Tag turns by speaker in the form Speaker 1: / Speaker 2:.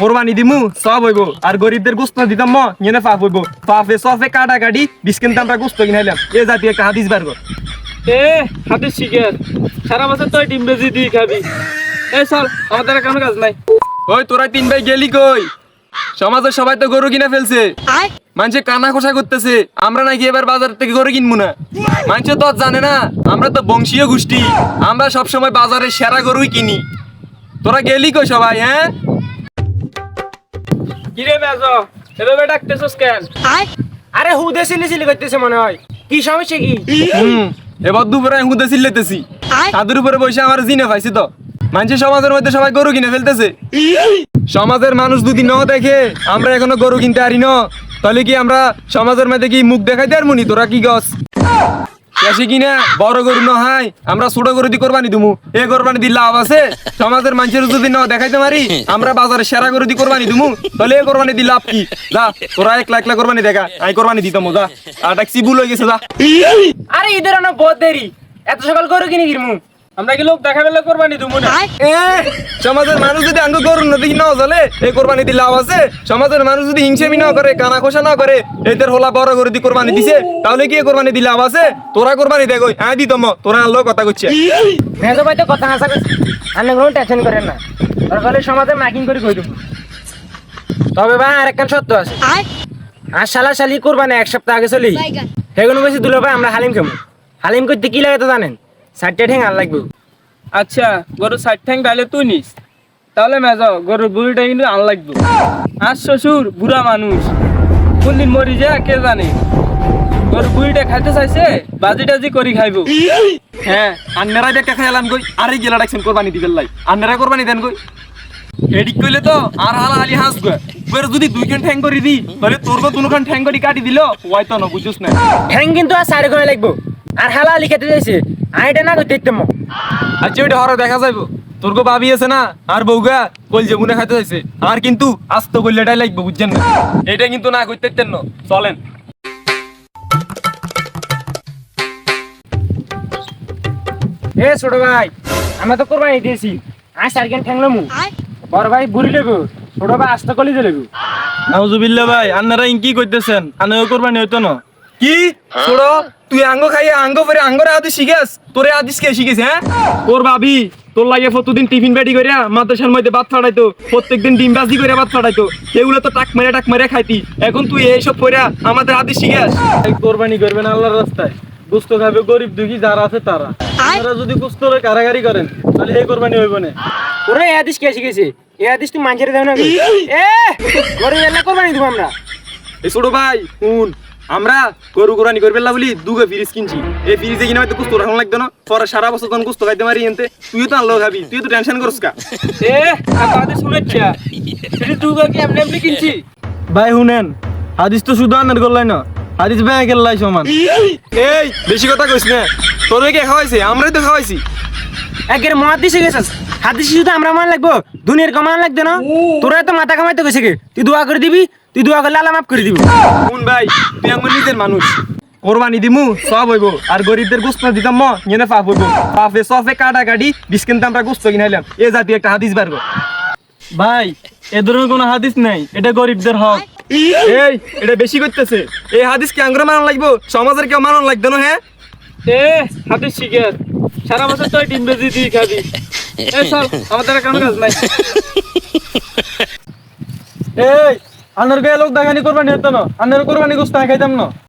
Speaker 1: কোরবানি দিমু সব হইব আর গরিবদের গোস্ত দিতাম নিয়ে পাপ হইব পাপে সফে কাটা কাটি বিস্কিন আমরা গোস্ত কিনাইলাম এ জাতীয় একটা হাদিস বার কর।
Speaker 2: এ হাতে শিখের সারা বছর তো ডিম বেজি দিয়ে খাবি। এই চল আমাদের কোনো কাজ নাই।
Speaker 1: ওই তোরা 3 ভাই গেলি কই? সমাজের সবাই তো গরু কিনা ফেলছে, মানুষে কানা খোসা করতেছে, আমরা নাকি এবার বাজার থেকে গরু কিনবো না। মানুষে তো আর জানে না আমরা তো বংশীয় গোষ্ঠী, আমরা সবসময় বাজারে সেরা গরুই কিনি। তোরা গেলি কই সবাই? হ্যাঁ
Speaker 2: কিরে মেজো এভাবে ডাকতেছস কেন?
Speaker 3: আরে হুদে সিলি করতেছে মনে হয়, কি সমস্যা কি?
Speaker 1: এবার দুপুরে হুদে চিল্লাইতেছি, তাদের উপরে বসে আমার জিনে পাইছি তো। মানুষের সমাজের মধ্যে সবাই গরু কিনে ফেলতেছে, সমাজের মানুষ যদি ন দেখে আমরা এখনো গরু কিনতে পারি না, তাহলে কি আমরা সমাজের মধ্যে কি মুখ দেখাইতে পারবো নি? তোরা কি গছ বেশি কিনা বড় গরু না হয় আমরা ছোট গরু দি কোরবানি দিমু, এ কোরবানি দি লাভ আছে? সমাজের মানুষের যদি ন দেখাইতে পারি আমরা বাজারে সেরা গরু দি কোরবানি দিমু, তাহলে এ কোরবানি দি লাভ কি? যা তোরা 1 লাখ কোরবানি দেখা, আই কোরবানি দিতাম যা। আর ট্যাক্সি ভুল হয়ে গেছে যা।
Speaker 3: আরে ঈদের অনেক বহুত দেরি, এত সকাল গরু কিনে কিনবো?
Speaker 2: আমরা কি লোক দেখা পেলে কোরবানি দেবো না?
Speaker 1: এ সমাজের মানুষ যদি আঙ্গ গরু নদী না চলে এই কোরবানি দি লাভ আছে? সমাজের মানুষ যদি হিংসেমি না করে, কানা খোসা না করে, এদের হোলা বড় গরু দি কোরবানি দিছে, তাহলে কি কোরবানি দি লাভ আছে? তোরা কোরবানি দেখ হ্যাঁ দিতম, তোরা আনলো কথা করছে।
Speaker 3: মেজো ভাই তো কথা হাসা করছে, আপনি কোনো টেনশন করেন না, দরকার হলে সমাজে মাইকিং করে কই দেবো। তবে ভাই আর একটা সত্য আছে, আর শালা শালি কোরবানি 1 সপ্তাহ আগে চলি সেগুলো বেশি দুলো ভাই আমরা হালিম খাবো। হালিম করতে কি লাগে তো জানেন? 4টা ঠ্যাং আর লাগবে।
Speaker 2: আচ্ছা গরু 60 ঠ্যাং ডাইলে তুই নিস, তাহলে মেজো গরুর বুড়িটা কিন্তু আন লাগবে। আর শ্বশুর বুড়া মানুষ, কোনদিন মরি যা কে জানে। গরুর বুড়িটা খাইতে চাইছে, বাজি টাজি করি খাইবো।
Speaker 1: হ্যাঁ আন্নারা দেখা খেয়ালাম কই আরে গেলা ডাকছেন কোরবানি দিবেন লাই, আন্নারা কোরবানি দেন কই? এডিক কইলে তো আর হালা হালি হাঁস গো, বের যদি 2খান ঠ্যাং করে দি তাহলে তোর গো 2খান ঠ্যাং করে কাটি দিল হয়তো না, বুঝছস না?
Speaker 3: ঠ্যাং কিন্তু আর 4 ঘন্টা লাগবো, আর হালা হালি খেতে যাইছে আইটা না করতে দেখতাম।
Speaker 1: আচ্ছা ওইটা হর দেখা যাইব, তোর গো ভাবি আছে না আর বউগা কইল যে মুনে খাইতে যাইছে, আর কিন্তু আস্ত কইলেটাই লাগবে, বুঝছেন না? এটা কিন্তু না কইতে তেন চলেন।
Speaker 3: এ ছোট ভাই আমরা তো কোরবানি দিয়েছি, আর 4খান ঠ্যাং লমু, বড় ভাই বুড়ি লেগো, ছোট ভাই আস্ত কলি লেগো।
Speaker 1: নাউজুবিল্লাহ ভাই আন্নারা কি কইতেছেন? আনাও কোরবানি হইতো না কি? ছোড়ো তুই আঙ্গ খাইয়া আঙ্গ পরে আঙ্গরে আদি শিখেস, তোরে আদিস কে শিখেছে? হ্যাঁ তোর ভাবি তোর লাগে প্রতিদিন টিফিন বেডি করিয়া মাদ্রাসার মধ্যে ভাত ফাটাইতো, প্রত্যেকদিন ডিম বাজি করিয়া ভাত ফাটাইতো, এগুলো তো টাক মেরে খাইতি, এখন তুই এইসব করিয়া আমাদের আদিস শিখেস?
Speaker 2: কোরবানি করবেন আল্লাহর রাস্তায়, গুস্ত খাবে গরিব দুঃখী যারা আছে তারা। আপনারা যদি গুস্ত কারাগারি করেন তাহলে এই কোরবানি হইব না।
Speaker 3: ওরে এই আদিস কে শিখেছে? এই আদিস তুই মাঞ্জেরে দাও না এ গরু এলা কোরবানি দিব আমরা।
Speaker 1: এই ছোট ভাই শুন, আমরা গরু কোরবানি করবে না বলি 2 ফ্রিজ কিনছি, এই ফ্রিজে কিনা হয়তো কুস্ত রাখুন লাগতো না, পরে সারা বছর তখন কুস্ত খাইতে মারি এনতে, তুইও তো আনলো খাবি, তুই তো টেনশন করস কা?
Speaker 2: তাদের শুনেছি তুই কি এমনি এমনি কিনছি?
Speaker 1: ভাই শুনেন, হাদিস তো শুধু আনার করলাই না, হাদিস ব্যাংকের লাই সমান। এই বেশি কথা কইস না, তোরে কে খাওয়াইছে? আমরাই তো খাওয়াইছি।
Speaker 3: একের মহাদিস গেছিস, হাদিস শুধু আমরা মান লাগবো, দুনিয়ার কমান লাগবে না? তোরা তো মাথা কামাইতে গেছে কে? তুই দোয়া করে দিবি, তুই দোয়া করলে আল্লাহ মাফ করে দিবি।
Speaker 1: শুন ভাই তুই আমার নিজের মানুষ, কোরবানি দিমু সব হইব আর গরিবদের গোস্ত দিতাম নিয়ে পাপ হইব, পাপে সফে কাটা কাটি বিস্কিন আমরা গোস্ত কিনাইলাম, এ জাতীয় একটা হাদিস বার কর।
Speaker 2: ভাই এ ধরনের কোনো হাদিস নাই, এটা গরিবদের হক।
Speaker 1: এই এটা বেশি করতেছে, এই হাদিস কি আঙ্গুরে মানন লাগবো? সমাজের কেউ মানন লাগতো না? হ্যাঁ
Speaker 2: এ হাদিস শিখের সারা বছর তো ডিম বেজি দিয়ে খাবি। এই চল আমাদের কোনো কাজ নাই।
Speaker 1: এই আন্নার গায়ে লোক দেখানি কোরবানি হতো না, আন্নার কোরবানি গোস্ত খাইতাম না।